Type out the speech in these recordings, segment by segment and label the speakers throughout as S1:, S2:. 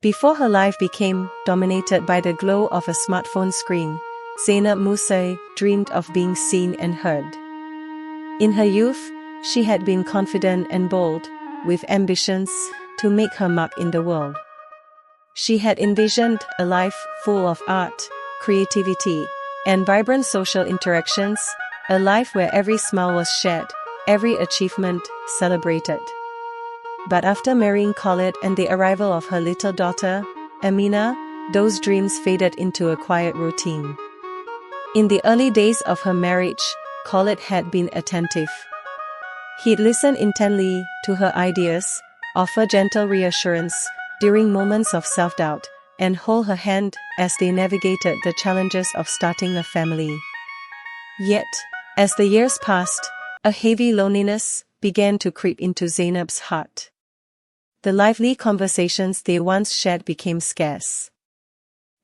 S1: Before her life became dominated by the glow of a smartphone screen, Zainab Musa dreamed of being seen and heard. In her youth, she had been confident and bold, with ambitions to make her mark in the world. She had envisioned a life full of art, creativity, and vibrant social interactions, a life where every smile was shared, every achievement celebrated. But after marrying Khalid and the arrival of her little daughter, Amina, those dreams faded into a quiet routine. In the early days of her marriage, Khalid had been attentive. He'd listen intently to her ideas, offer gentle reassurance during moments of self-doubt, and hold her hand as they navigated the challenges of starting a family. Yet, as the years passed, a heavy loneliness began to creep into Zainab's heart. The lively conversations they once shared became scarce.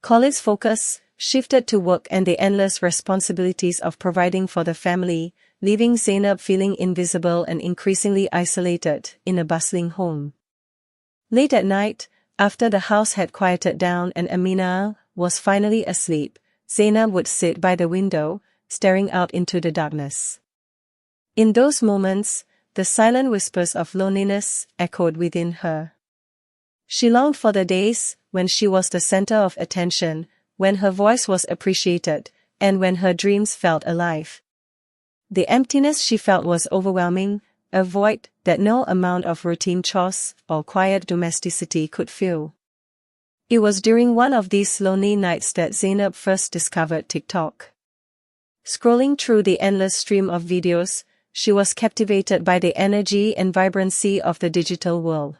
S1: Khalid's focus shifted to work and the endless responsibilities of providing for the family, leaving Zainab feeling invisible and increasingly isolated in a bustling home. Late at night, after the house had quieted down and Amina was finally asleep, Zainab would sit by the window, staring out into the darkness. In those moments, the silent whispers of loneliness echoed within her. She longed for the days when she was the center of attention, when her voice was appreciated, and when her dreams felt alive. The emptiness she felt was overwhelming, a void that no amount of routine chores or quiet domesticity could fill. It was during one of these lonely nights that Zainab first discovered TikTok. Scrolling through the endless stream of videos, she was captivated by the energy and vibrancy of the digital world.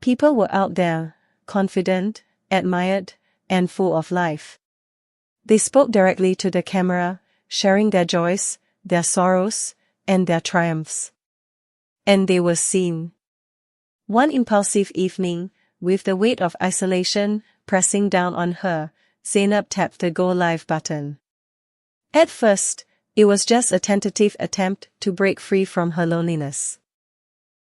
S1: People were out there, confident, admired, and full of life. They spoke directly to the camera, sharing their joys, their sorrows, and their triumphs. And they were seen. One impulsive evening, with the weight of isolation pressing down on her, Zainab tapped the Go Live button. At first, it was just a tentative attempt to break free from her loneliness.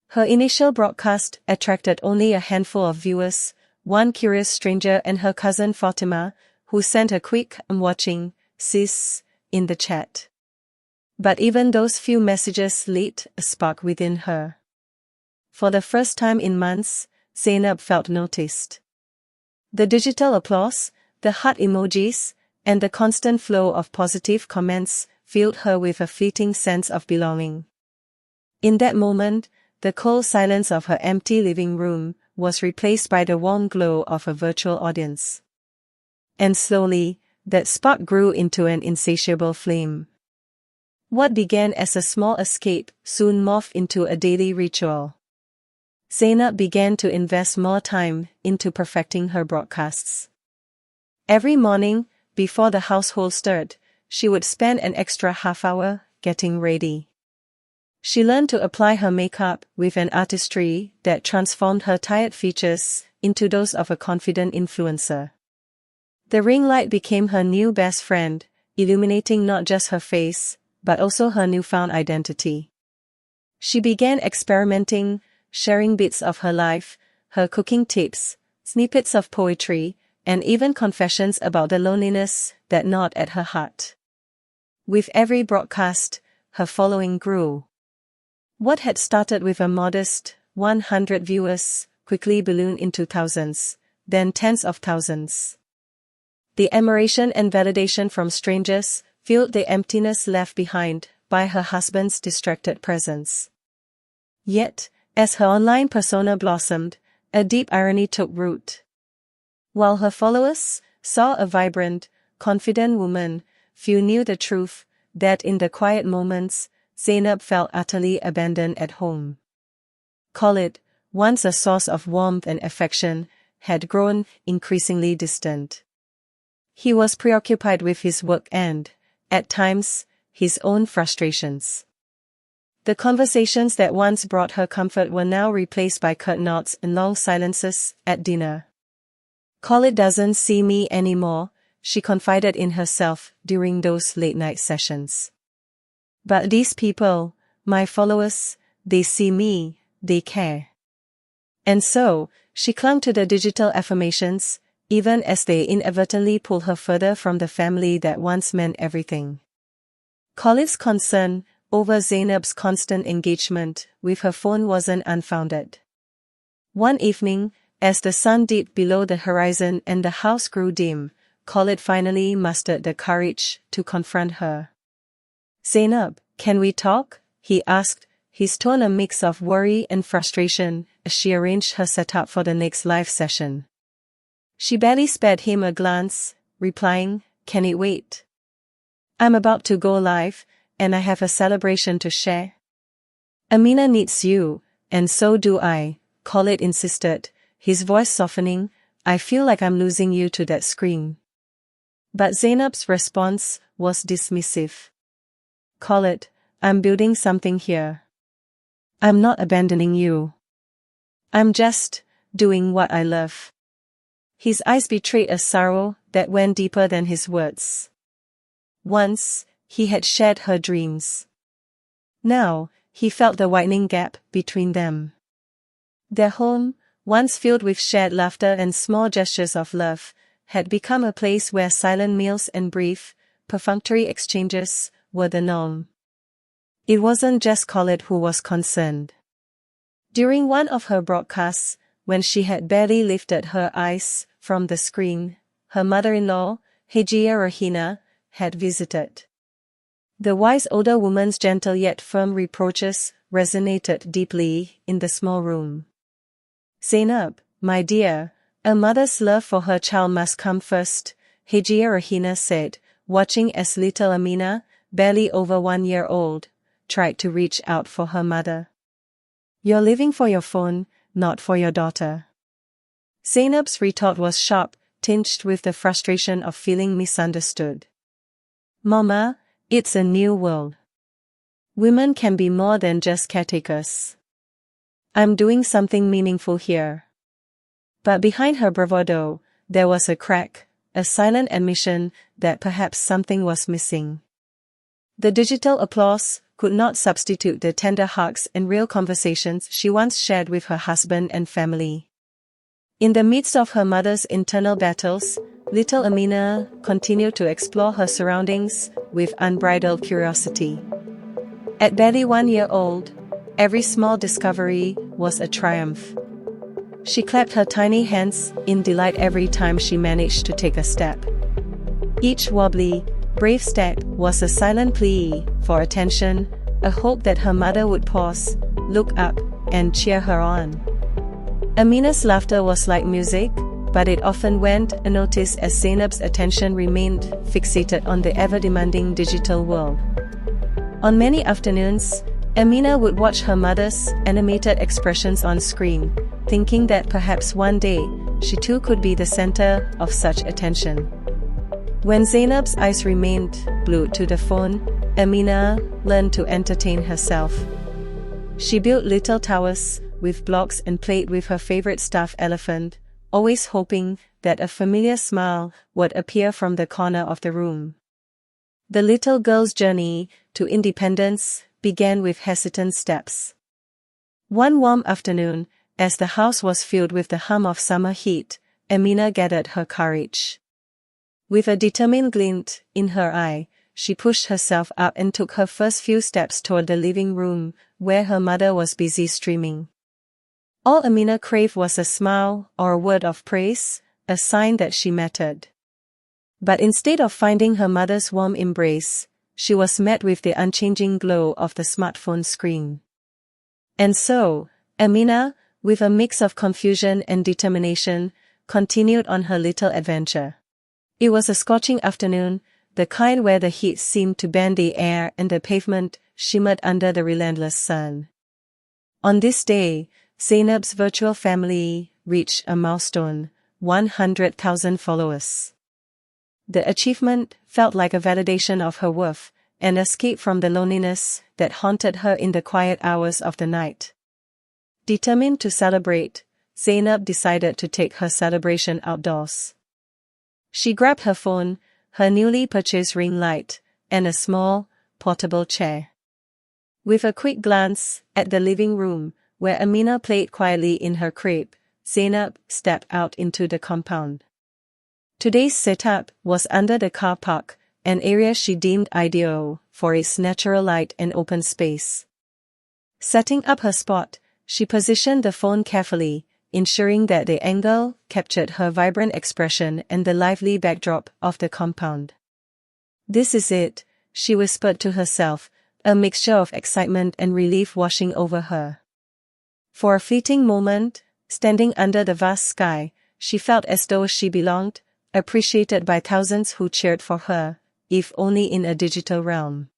S1: Her initial broadcast attracted only a handful of viewers, one curious stranger and her cousin Fatima, who sent a quick "I'm watching, sis" in the chat. But even those few messages lit a spark within her. For the first time in months, Zainab felt noticed. The digital applause, the heart emojis, and the constant flow of positive comments filled her with a fleeting sense of belonging. In that moment, the cold silence of her empty living room was replaced by the warm glow of a virtual audience. And slowly, that spark grew into an insatiable flame. What began as a small escape soon morphed into a daily ritual. Zainab began to invest more time into perfecting her broadcasts. Every morning, before the household stirred, she would spend an extra half hour getting ready. She learned to apply her makeup with an artistry that transformed her tired features into those of a confident influencer. The ring light became her new best friend, illuminating not just her face, but also her newfound identity. She began experimenting, sharing bits of her life, her cooking tips, snippets of poetry, and even confessions about the loneliness that gnawed at her heart. With every broadcast, her following grew. What had started with a modest 100 viewers quickly ballooned into thousands, then tens of thousands. The admiration and validation from strangers filled the emptiness left behind by her husband's distracted presence. Yet, as her online persona blossomed, a deep irony took root. While her followers saw a vibrant, confident woman, few knew the truth, that in the quiet moments, Zainab felt utterly abandoned at home. Khalid, once a source of warmth and affection, had grown increasingly distant. He was preoccupied with his work and, at times, his own frustrations. The conversations that once brought her comfort were now replaced by curt nods and long silences at dinner. Khalid doesn't see me anymore, she confided in herself during those late-night sessions. But these people, my followers, they see me, they care. And so, She clung to the digital affirmations, even as they inadvertently pulled her further from the family that once meant everything. Khalid's concern over Zainab's constant engagement with her phone wasn't unfounded. One evening, as the sun dipped below the horizon and the house grew dim, Khalid finally mustered the courage to confront her. "Zainab, can we talk?" he asked, his tone a mix of worry and frustration, as she arranged her setup for the next live session. She barely spared him a glance, replying, "Can it wait? I'm about to go live, and I have a celebration to share." "Amina needs you, and so do I," Khalid insisted, his voice softening. "I feel like I'm losing you to that screen." But Zainab's response was dismissive. "Khalid, I'm building something here. I'm not abandoning you. I'm just doing what I love." His eyes betrayed a sorrow that went deeper than his words. Once, he had shared her dreams. Now, he felt the widening gap between them. Their home, once filled with shared laughter and small gestures of love, had become a place where silent meals and brief, perfunctory exchanges were the norm. It wasn't just Khalid who was concerned. During one of her broadcasts, when she had barely lifted her eyes from the screen, her mother-in-law, Hajia Rahina, had visited. The wise older woman's gentle yet firm reproaches resonated deeply in the small room. "Zainab, my dear, a mother's love for her child must come first," Hajia Rahina said, watching as little Amina, barely over 1 year old, tried to reach out for her mother. "You're living for your phone, not for your daughter." Zainab's retort was sharp, tinged with the frustration of feeling misunderstood. "Mama, it's a new world. Women can be more than just caretakers. I'm doing something meaningful here." But behind her bravado, there was a crack, a silent admission that perhaps something was missing. The digital applause could not substitute the tender hugs and real conversations she once shared with her husband and family. In the midst of her mother's internal battles, little Amina continued to explore her surroundings with unbridled curiosity. At barely 1 year old, every small discovery was a triumph. She clapped her tiny hands in delight every time she managed to take a step. Each wobbly, brave step was a silent plea for attention, a hope that her mother would pause, look up, and cheer her on. Amina's laughter was like music, but it often went unnoticed as Zainab's attention remained fixated on the ever-demanding digital world. On many afternoons, Amina would watch her mother's animated expressions on screen, thinking that perhaps one day, she too could be the center of such attention. When Zainab's eyes remained glued to the phone, Amina learned to entertain herself. She built little towers with blocks and played with her favorite stuffed elephant, always hoping that a familiar smile would appear from the corner of the room. The little girl's journey to independence began with hesitant steps. One warm afternoon, as the house was filled with the hum of summer heat, Amina gathered her courage. With a determined glint in her eye, she pushed herself up and took her first few steps toward the living room, where her mother was busy streaming. All Amina craved was a smile or a word of praise, a sign that she mattered. But instead of finding her mother's warm embrace, she was met with the unchanging glow of the smartphone screen. And so, Amina, with a mix of confusion and determination, continued on her little adventure. It was a scorching afternoon, the kind where the heat seemed to bend the air and the pavement shimmered under the relentless sun. On this day, Zainab's virtual family reached a milestone, 100,000 followers. The achievement felt like a validation of her worth, an escape from the loneliness that haunted her in the quiet hours of the night. Determined to celebrate, Zainab decided to take her celebration outdoors. She grabbed her phone, her newly purchased ring light, and a small, portable chair. With a quick glance at the living room, where Amina played quietly in her crib, Zainab stepped out into the compound. Today's setup was under the car park, an area she deemed ideal for its natural light and open space. Setting up her spot, she positioned the phone carefully, ensuring that the angle captured her vibrant expression and the lively backdrop of the compound. "This is it," she whispered to herself, a mixture of excitement and relief washing over her. For a fleeting moment, standing under the vast sky, she felt as though she belonged, appreciated by thousands who cheered for her, if only in a digital realm.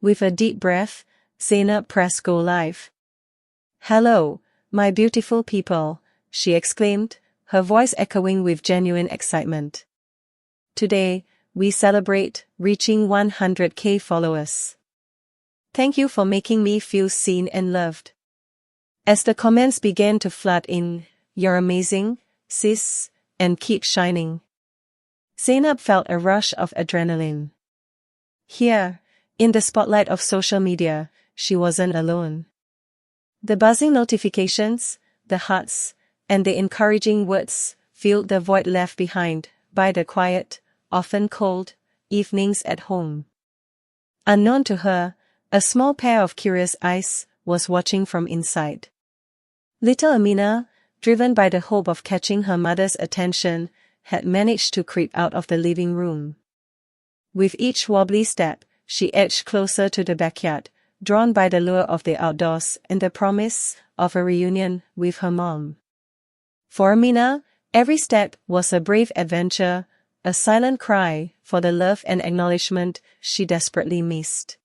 S1: With a deep breath, Zainab pressed go live. "Hello, my beautiful people," she exclaimed, her voice echoing with genuine excitement. "Today, we celebrate reaching 100K followers. Thank you for making me feel seen and loved." As the comments began to flood in, "You're amazing, sis, and keep shining," Zainab felt a rush of adrenaline. Here, in the spotlight of social media, she wasn't alone. The buzzing notifications, the hearts, and the encouraging words filled the void left behind by the quiet, often cold, evenings at home. Unknown to her, a small pair of curious eyes was watching from inside. Little Amina, driven by the hope of catching her mother's attention, had managed to creep out of the living room. With each wobbly step, she edged closer to the backyard, drawn by the lure of the outdoors and the promise of a reunion with her mom. For Amina, every step was a brave adventure, a silent cry for the love and acknowledgement she desperately missed.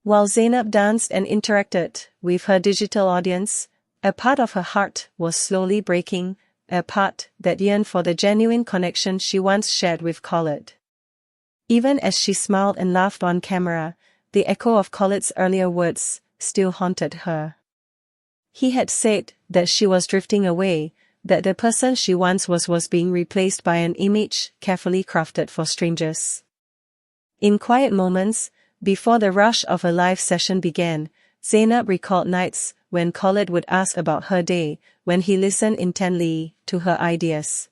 S1: While Zainab danced and interacted with her digital audience, a part of her heart was slowly breaking, a part that yearned for the genuine connection she once shared with Khaled. Even as she smiled and laughed on camera, the echo of Khaled's earlier words still haunted her. He had said that she was drifting away, that the person she once was being replaced by an image carefully crafted for strangers. In quiet moments, before the rush of a live session began, Zainab recalled nights when Khaled would ask about her day, when he listened intently to her ideas.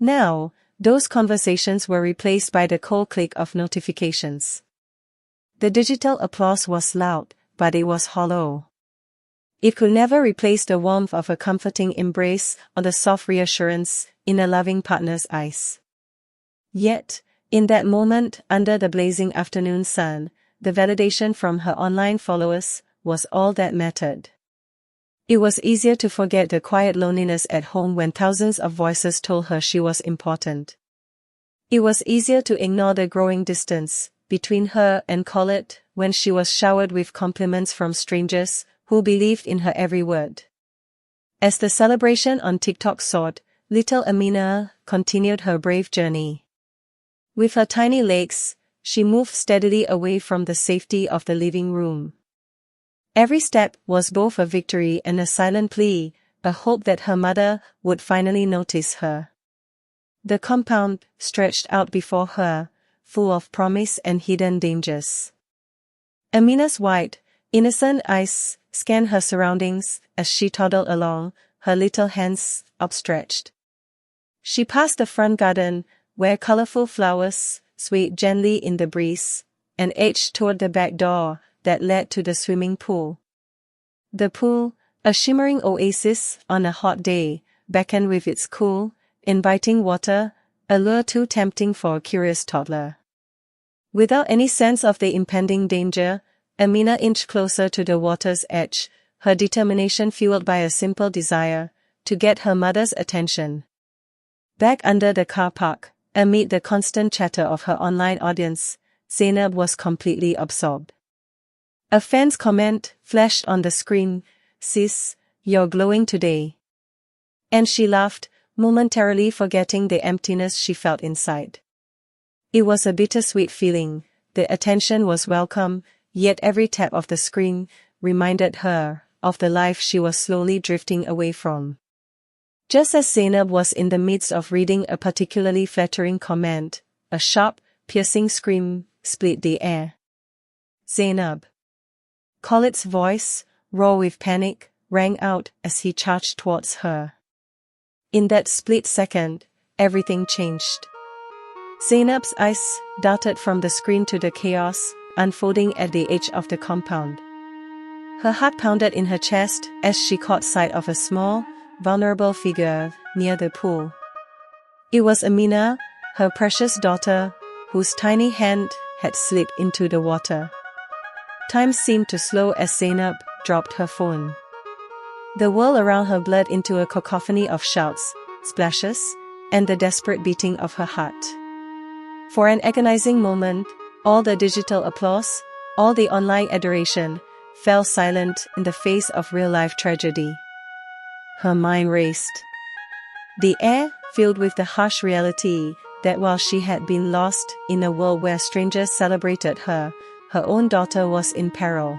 S1: Now, those conversations were replaced by the cold click of notifications. The digital applause was loud, but it was hollow. It could never replace the warmth of a comforting embrace or the soft reassurance in a loving partner's eyes. Yet, in that moment under the blazing afternoon sun, the validation from her online followers was all that mattered. It was easier to forget the quiet loneliness at home when thousands of voices told her she was important. It was easier to ignore the growing distance between her and Khaled when she was showered with compliments from strangers who believed in her every word. As the celebration on TikTok soared, little Amina continued her brave journey. With her tiny legs, she moved steadily away from the safety of the living room. Every step was both a victory and a silent plea, a hope that her mother would finally notice her. The compound stretched out before her, full of promise and hidden dangers. Amina's wide, innocent eyes scanned her surroundings as she toddled along, her little hands upstretched. She passed the front garden, where colorful flowers swayed gently in the breeze, and edged toward the back door that led to the swimming pool. The pool, a shimmering oasis on a hot day, beckoned with its cool, inviting water, a lure too tempting for a curious toddler. Without any sense of the impending danger, Amina inched closer to the water's edge, her determination fueled by a simple desire to get her mother's attention. Back under the car park, amid the constant chatter of her online audience, Zainab was completely absorbed. A fan's comment flashed on the screen, "Sis, you're glowing today." And she laughed, momentarily forgetting the emptiness she felt inside. It was a bittersweet feeling. The attention was welcome, yet every tap of the screen reminded her of the life she was slowly drifting away from. Just as Zainab was in the midst of reading a particularly flattering comment, a sharp, piercing scream split the air. "Zainab!" Khaled's voice, raw with panic, rang out as he charged towards her. In that split second, everything changed. Zainab's eyes darted from the screen to the chaos unfolding at the edge of the compound. Her heart pounded in her chest as she caught sight of a small, vulnerable figure near the pool. It was Amina, her precious daughter, whose tiny hand had slipped into the water. Time seemed to slow as Zainab dropped her phone. The world around her blurred into a cacophony of shouts, splashes, and the desperate beating of her heart. For an agonizing moment, all the digital applause, all the online adoration, fell silent in the face of real-life tragedy. Her mind raced. The air filled with the harsh reality that while she had been lost in a world where strangers celebrated her, her own daughter was in peril.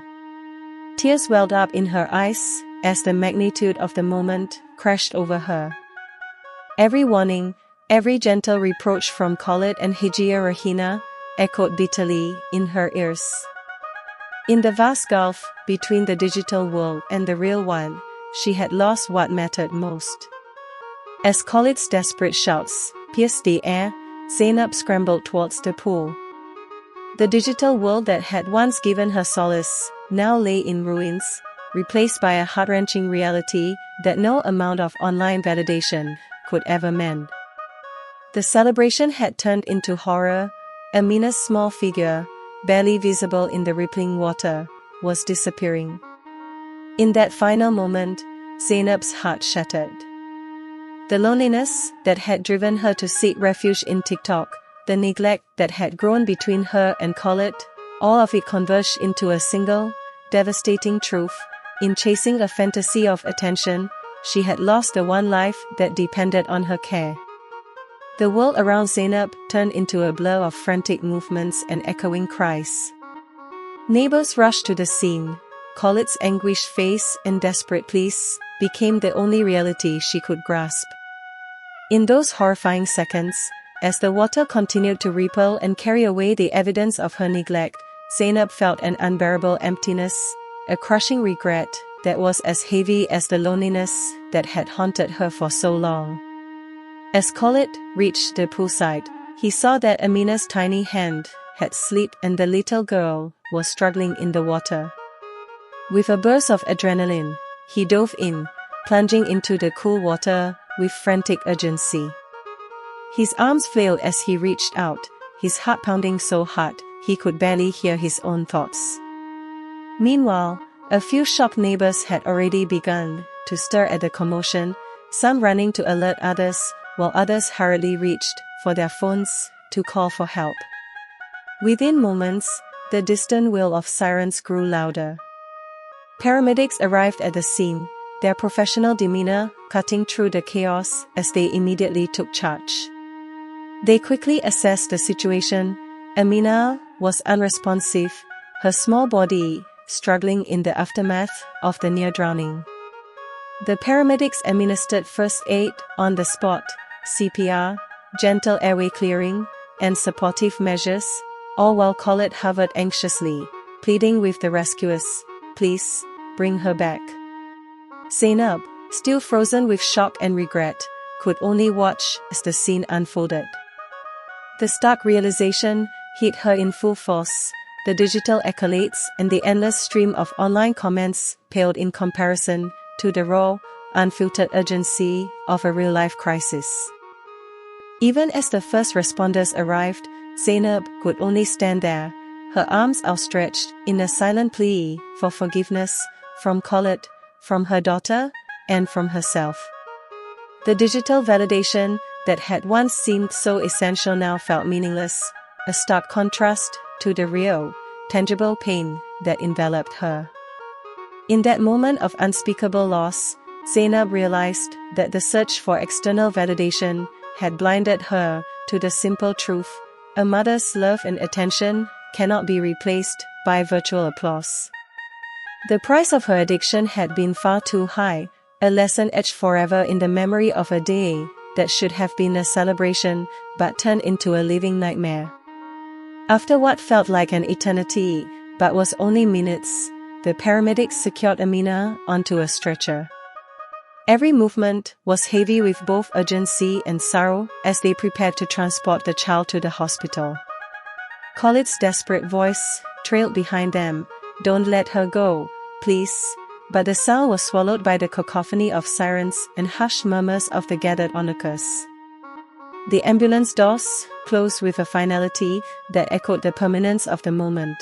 S1: Tears welled up in her eyes as the magnitude of the moment crashed over her. Every warning, every gentle reproach from Khalid and Hijia Rahina echoed bitterly in her ears. In the vast gulf between the digital world and the real one, she had lost what mattered most. As Khalid's desperate shouts pierced the air, Zainab scrambled towards the pool. The digital world that had once given her solace now lay in ruins, replaced by a heart-wrenching reality that no amount of online validation could ever mend. The celebration had turned into horror. Amina's small figure, barely visible in the rippling water, was disappearing. In that final moment, Zainab's heart shattered. The loneliness that had driven her to seek refuge in TikTok, the neglect that had grown between her and Khalid, all of it converged into a single, devastating truth. In chasing a fantasy of attention, she had lost the one life that depended on her care. The world around Zainab turned into a blur of frantic movements and echoing cries. Neighbors rushed to the scene. Khalid's anguished face and desperate pleas became the only reality she could grasp. In those horrifying seconds, as the water continued to ripple and carry away the evidence of her neglect, Zainab felt an unbearable emptiness, a crushing regret that was as heavy as the loneliness that had haunted her for so long. As Khalid reached the poolside, he saw that Amina's tiny hand had slipped and the little girl was struggling in the water. With a burst of adrenaline, he dove in, plunging into the cool water with frantic urgency. His arms flailed as he reached out, his heart pounding so hard he could barely hear his own thoughts. Meanwhile, a few shocked neighbors had already begun to stir at the commotion, some running to alert others, while others hurriedly reached for their phones to call for help. Within moments, the distant wail of sirens grew louder. Paramedics arrived at the scene, their professional demeanor cutting through the chaos as they immediately took charge. They quickly assessed the situation. Amina was unresponsive, her small body struggling in the aftermath of the near drowning. The paramedics administered first aid on the spot, CPR, gentle airway clearing, and supportive measures, all while Khalid hovered anxiously, pleading with the rescuers, "Please, bring her back." Zainab, still frozen with shock and regret, could only watch as the scene unfolded. The stark realization hit her in full force. The digital accolades and the endless stream of online comments paled in comparison to the raw, unfiltered urgency of a real-life crisis. Even as the first responders arrived, Zainab could only stand there, her arms outstretched in a silent plea for forgiveness from Khalid, from her daughter, and from herself. The digital validation that had once seemed so essential now felt meaningless, a stark contrast to the real, tangible pain that enveloped her. In that moment of unspeakable loss, Zainab realized that the search for external validation had blinded her to the simple truth: a mother's love and attention cannot be replaced by virtual applause. The price of her addiction had been far too high, a lesson etched forever in the memory of a day that should have been a celebration but turned into a living nightmare. After what felt like an eternity, but was only minutes, the paramedics secured Amina onto a stretcher. Every movement was heavy with both urgency and sorrow as they prepared to transport the child to the hospital. Khalid's desperate voice trailed behind them, "Don't let her go, please," but the sound was swallowed by the cacophony of sirens and hushed murmurs of the gathered onlookers. The ambulance doors closed with a finality that echoed the permanence of the moment.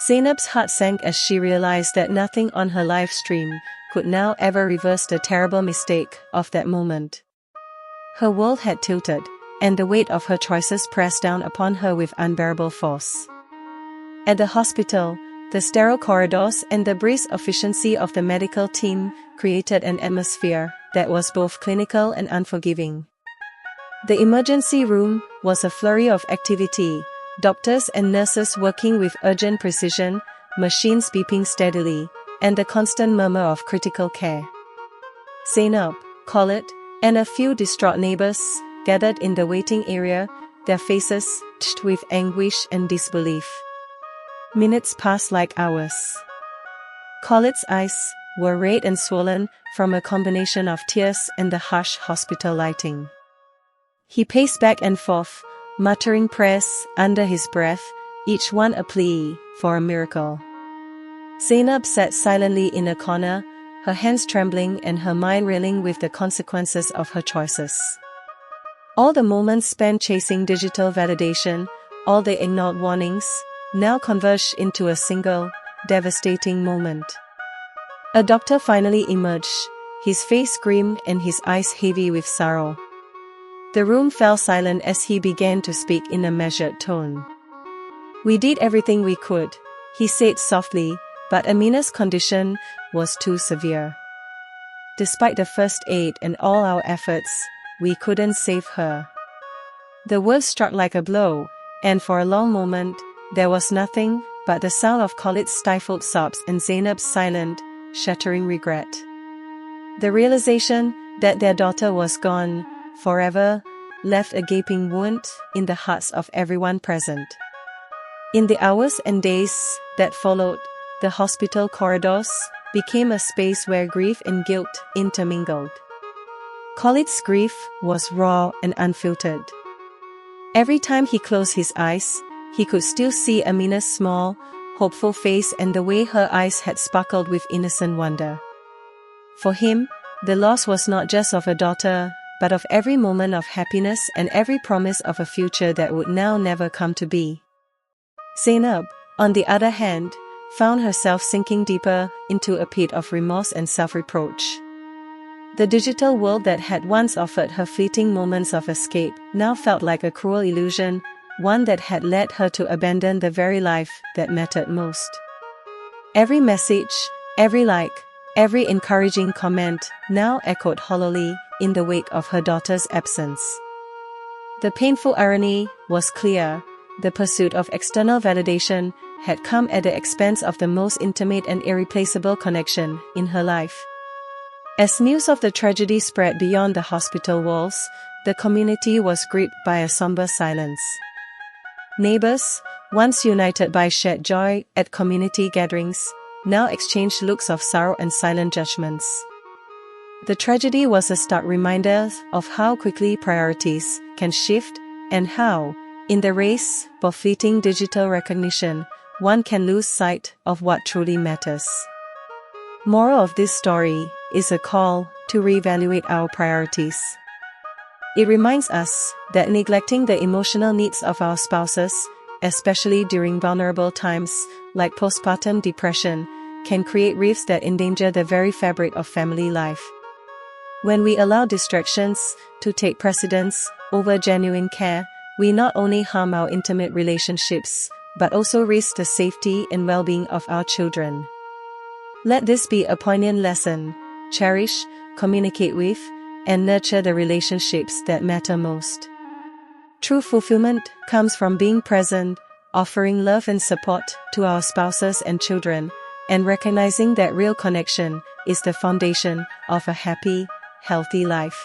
S1: Zainab's heart sank as she realized that nothing on her live stream could now ever reverse the terrible mistake of that moment. Her world had tilted, and the weight of her choices pressed down upon her with unbearable force. At the hospital, the sterile corridors and the brisk efficiency of the medical team created an atmosphere that was both clinical and unforgiving. The emergency room was a flurry of activity, doctors and nurses working with urgent precision, machines beeping steadily, and the constant murmur of critical care. Zainab, Khalid, and a few distraught neighbors gathered in the waiting area, their faces touched with anguish and disbelief. Minutes passed like hours. Khalid's eyes were red and swollen from a combination of tears and the harsh hospital lighting. He paced back and forth, muttering prayers under his breath, each one a plea for a miracle. Zainab sat silently in a corner, her hands trembling and her mind reeling with the consequences of her choices. All the moments spent chasing digital validation, all the ignored warnings, now converged into a single, devastating moment. A doctor finally emerged, his face grim and his eyes heavy with sorrow. The room fell silent as he began to speak in a measured tone. "We did everything we could," he said softly, "but Amina's condition was too severe. Despite the first aid and all our efforts, we couldn't save her." The words struck like a blow, and for a long moment, there was nothing but the sound of Khalid's stifled sobs and Zainab's silent, shattering regret. The realization that their daughter was gone forever left a gaping wound in the hearts of everyone present. In the hours and days that followed, the hospital corridors became a space where grief and guilt intermingled. Khalid's grief was raw and unfiltered. Every time he closed his eyes, he could still see Amina's small, hopeful face and the way her eyes had sparkled with innocent wonder. For him, the loss was not just of a daughter, but of every moment of happiness and every promise of a future that would now never come to be. Zainab, on the other hand, found herself sinking deeper into a pit of remorse and self-reproach. The digital world that had once offered her fleeting moments of escape now felt like a cruel illusion, one that had led her to abandon the very life that mattered most. Every message, every like, every encouraging comment now echoed hollowly in the wake of her daughter's absence. The painful irony was clear: the pursuit of external validation had come at the expense of the most intimate and irreplaceable connection in her life. As news of the tragedy spread beyond the hospital walls, the community was gripped by a somber silence. Neighbors, once united by shared joy at community gatherings, now exchanged looks of sorrow and silent judgments. The tragedy was a stark reminder of how quickly priorities can shift, and how, in the race for fleeting digital recognition, one can lose sight of what truly matters. Moral of this story is a call to reevaluate our priorities. It reminds us that neglecting the emotional needs of our spouses, especially during vulnerable times like postpartum depression, can create rifts that endanger the very fabric of family life. When we allow distractions to take precedence over genuine care, we not only harm our intimate relationships, but also risk the safety and well-being of our children. Let this be a poignant lesson: cherish, communicate with, and nurture the relationships that matter most. True fulfillment comes from being present, offering love and support to our spouses and children, and recognizing that real connection is the foundation of a happy, healthy life.